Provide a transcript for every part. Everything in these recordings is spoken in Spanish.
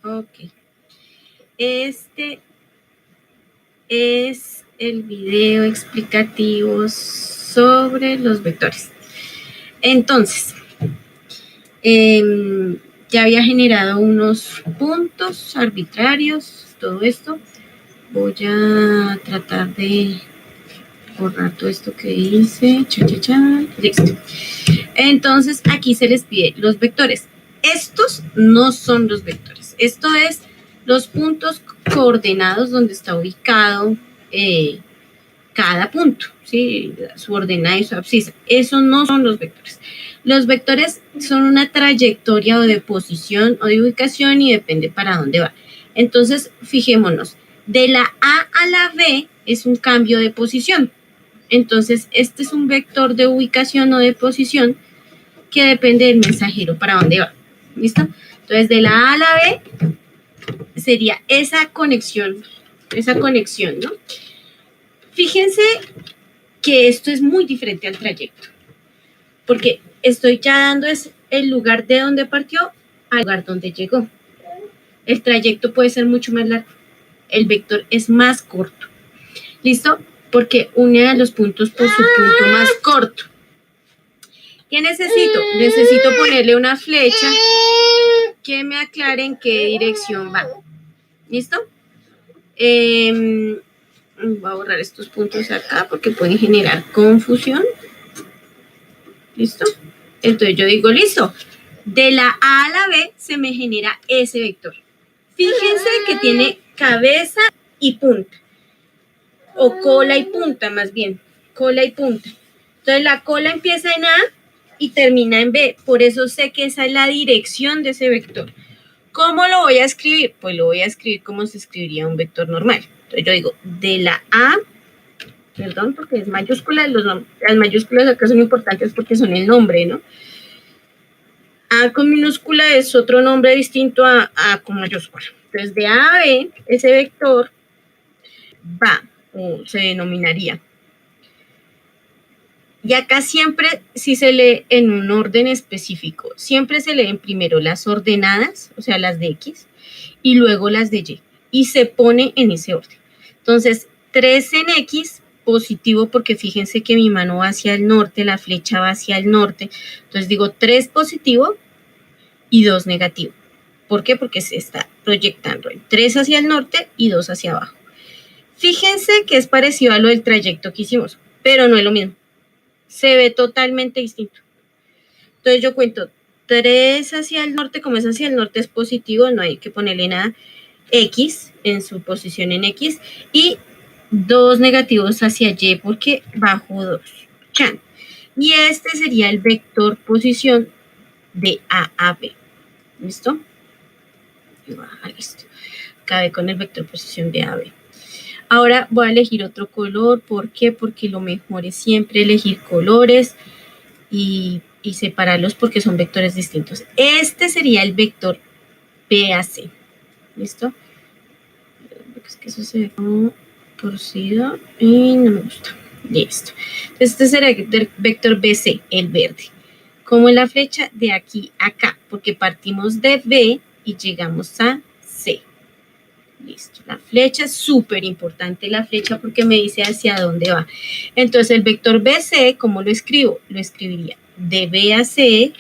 Ok. Este es el video explicativo sobre los vectores. Entonces, ya había generado unos puntos arbitrarios, todo esto. Voy a tratar de borrar todo esto que hice. Listo. Entonces, aquí se les pide los vectores. Estos no son los vectores. Esto es los puntos coordenados donde está ubicado cada punto, ¿sí? Su ordenada y su abscisa. Esos no son los vectores. Los vectores son una trayectoria o de posición o de ubicación y depende para dónde va. Entonces, fijémonos, de la A a la B es un cambio de posición. Entonces, este es un vector de ubicación o de posición que depende del mensajero para dónde va. ¿Listo? Entonces, de la A a la B sería esa conexión, ¿no? Fíjense que esto es muy diferente al trayecto, porque estoy ya dando es el lugar de donde partió al lugar donde llegó. El trayecto puede ser mucho más largo, el vector es más corto. ¿Listo? Porque une a los puntos por su punto más corto. ¿Qué necesito? Necesito ponerle una flecha que me aclare en qué dirección va. ¿Listo? Voy a borrar estos puntos acá porque pueden generar confusión. ¿Listo? Entonces yo digo, listo. De la A a la B se me genera ese vector. Fíjense que tiene cabeza y punta. O cola y punta, más bien. Cola y punta. Entonces la cola empieza en A y termina en B. Por eso sé que esa es la dirección de ese vector. ¿Cómo lo voy a escribir? Pues lo voy a escribir como se escribiría un vector normal. Entonces yo digo, de la A, perdón, porque es mayúscula, las mayúsculas acá son importantes porque son el nombre, ¿no? A con minúscula es otro nombre distinto a A con mayúscula. Entonces de A a B, ese vector va, o se denominaría. Y acá siempre, si se lee en un orden específico, siempre se leen primero las ordenadas, o sea, las de X, y luego las de Y, y se pone en ese orden. Entonces, 3 en X, positivo, porque fíjense que mi mano va hacia el norte, la flecha va hacia el norte, entonces digo 3 positivo y 2 negativo. ¿Por qué? Porque se está proyectando el 3 hacia el norte y 2 hacia abajo. Fíjense que es parecido a lo del trayecto que hicimos, pero no es lo mismo. Se ve totalmente distinto. Entonces yo cuento 3 hacia el norte, como es hacia el norte es positivo, no hay que ponerle nada, X en su posición en X, y 2 negativos hacia Y porque bajo 2. Y este sería el vector posición de A a B. ¿Listo? Listo. Cabe con el vector posición de A a B. Ahora voy a elegir otro color. ¿Por qué? Porque lo mejor es siempre elegir colores y separarlos porque son vectores distintos. Este sería el vector B a C. ¿Listo? Es que eso se ve como torcido y no me gusta. Listo. Entonces este será el vector BC, el verde. Como la flecha de aquí a acá, porque partimos de B y llegamos a C. Listo, la flecha es súper importante la flecha porque me dice hacia dónde va. Entonces el vector BC, ¿cómo lo escribo? Lo escribiría de B a C,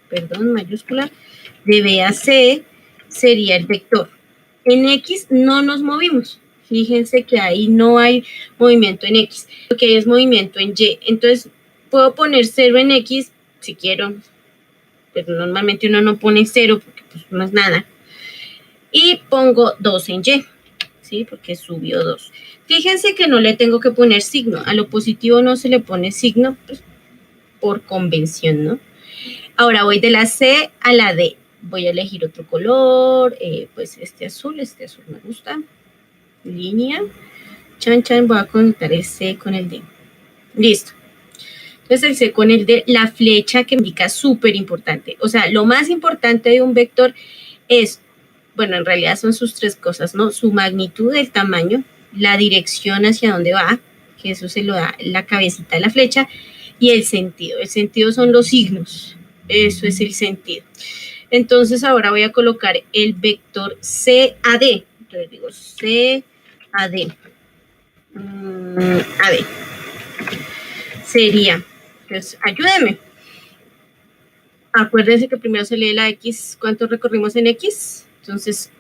perdón, mayúscula, de B a C sería el vector. En X no nos movimos. Fíjense que ahí no hay movimiento en X, lo que hay es movimiento en Y. Entonces puedo poner 0 en X si quiero, pero normalmente uno no pone 0 porque pues no es nada. Y pongo 2 en Y, ¿sí? Porque subió 2. Fíjense que no le tengo que poner signo. A lo positivo no se le pone signo pues, por convención, ¿no? Ahora voy de la C a la D. Voy a elegir otro color, pues este azul me gusta. Línea. Chan, chan, voy a conectar el C con el D. Listo. Entonces el C con el D, la flecha que indica súper importante. O sea, lo más importante de un vector es, bueno, en realidad son sus 3 cosas, ¿no? Su magnitud, el tamaño, la dirección hacia dónde va, que eso se lo da la cabecita de la flecha, y el sentido. El sentido son los signos, eso es el sentido. Entonces ahora voy a colocar el vector CAD. Entonces digo CAD. AD. Sería, entonces ayúdeme. Acuérdense que primero se lee la X. ¿Cuánto recorrimos en X? Entonces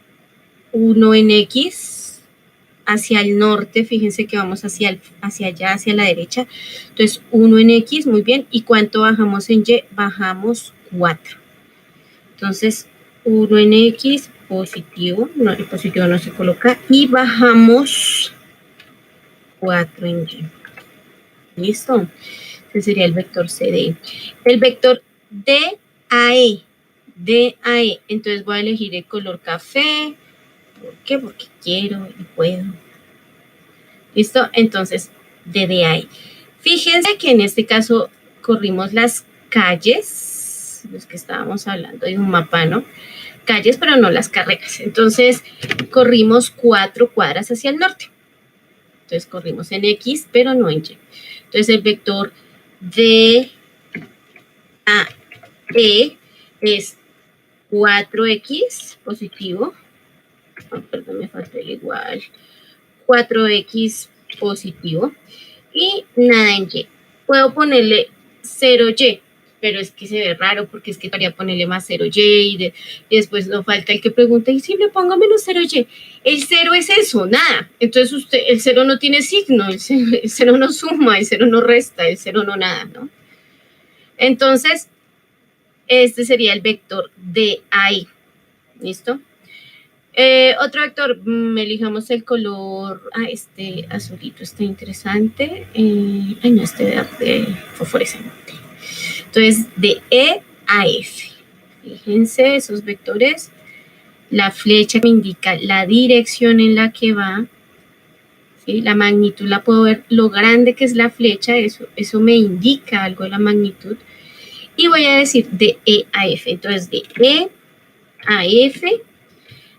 1 en X hacia el norte, fíjense que vamos hacia allá, hacia la derecha. Entonces 1 en X, muy bien. ¿Y cuánto bajamos en Y? Bajamos 4. Entonces 1 en X, positivo, no, el positivo no se coloca, y bajamos 4 en Y. ¿Listo? Ese sería el vector CD. El vector DAE. DAE. Entonces voy a elegir el color café. ¿Por qué? Porque quiero y puedo. ¿Listo? Entonces, DAE. Fíjense que en este caso corrimos las calles, los que estábamos hablando de un mapa, ¿no? Calles, pero no las carreras. Entonces, corrimos 4 cuadras hacia el norte. Entonces, corrimos en X, pero no en Y. Entonces, el vector DAE es 4X positivo. Oh, perdón, me falta el igual. 4X positivo. Y nada en Y. Puedo ponerle 0Y, pero es que se ve raro porque es que quería ponerle más 0Y y después no falta el que pregunta, ¿y si le pongo menos 0Y? El 0 es eso, nada. Entonces el 0 no tiene signo, el 0 no suma, el 0 no resta, el 0 no nada, ¿no? Entonces, este sería el vector de ahí. ¿Listo? Otro vector, elijamos el color, este azulito está interesante. Ay, no, este verde fosforescente. Entonces, de E a F. Fíjense esos vectores. La flecha me indica la dirección en la que va. ¿Sí? La magnitud la puedo ver, lo grande que es la flecha, eso me indica algo de la magnitud. Y voy a decir de E a F. Entonces, de E a F,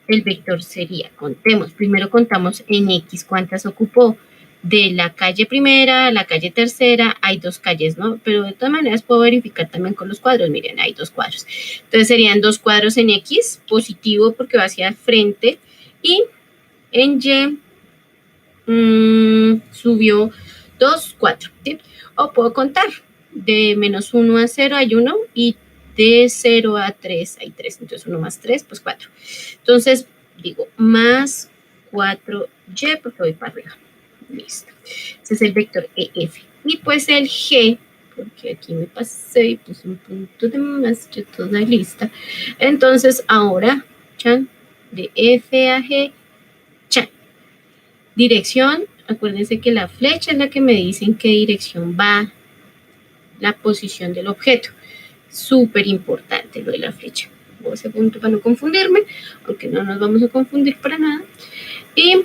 el vector sería, contemos, primero contamos en X cuántas ocupó. De la calle primera a la calle tercera hay 2 calles, ¿no? Pero de todas maneras puedo verificar también con los cuadros. Miren, hay 2 cuadros. Entonces serían 2 cuadros en X, positivo porque va hacia el frente. Y en Y subió 2, 4. ¿Sí? O puedo contar. De menos 1 a 0 hay 1 y de 0 a 3 hay 3. Entonces 1 más 3, pues 4. Entonces digo más 4Y porque voy para arriba. Listo. Ese es el vector EF. Y pues el G, porque aquí me pasé y puse un punto de más, yo toda lista. Entonces ahora, chan, de F a G, chan. Dirección, acuérdense que la flecha es la que me dice en qué dirección va la posición del objeto. Súper importante lo de la flecha. Pongo ese punto para no confundirme, aunque no nos vamos a confundir para nada. Y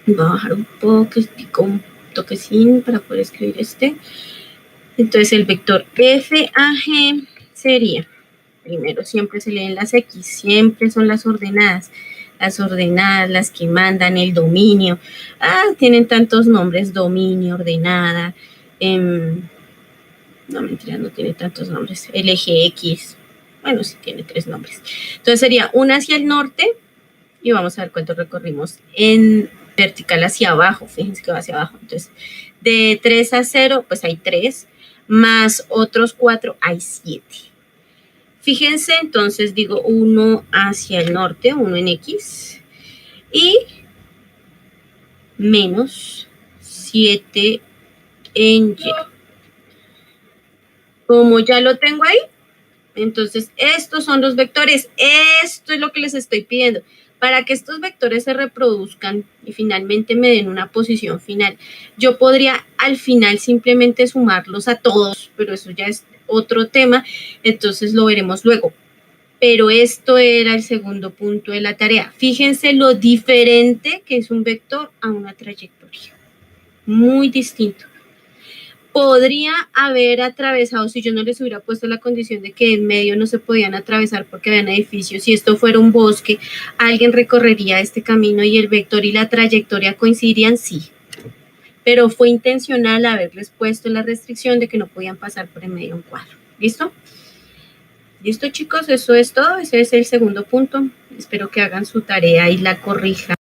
voy a bajar un poquitico, un toquecín para poder escribir este. Entonces el vector F a G sería, primero siempre se leen las X, siempre son las ordenadas, las que mandan el dominio. Tienen tantos nombres, dominio, ordenada, no, mentira, no tiene tantos nombres, el eje X, bueno, sí tiene 3 nombres. Entonces sería una hacia el norte y vamos a ver cuánto recorrimos en vertical hacia abajo, fíjense que va hacia abajo. Entonces, de 3 a 0, pues hay 3, más otros 4, hay 7. Fíjense, entonces digo 1 hacia el norte, 1 en X, y menos 7 en Y. Como ya lo tengo ahí, entonces estos son los vectores, esto es lo que les estoy pidiendo. Para que estos vectores se reproduzcan y finalmente me den una posición final, yo podría al final simplemente sumarlos a todos, pero eso ya es otro tema, entonces lo veremos luego. Pero esto era el segundo punto de la tarea. Fíjense lo diferente que es un vector a una trayectoria. Muy distinto. Podría haber atravesado, si yo no les hubiera puesto la condición de que en medio no se podían atravesar porque habían edificios, si esto fuera un bosque, alguien recorrería este camino y el vector y la trayectoria coincidirían, sí. Pero fue intencional haberles puesto la restricción de que no podían pasar por en medio de un cuadro. ¿Listo? Listo, chicos, eso es todo. Ese es el segundo punto. Espero que hagan su tarea y la corrijan.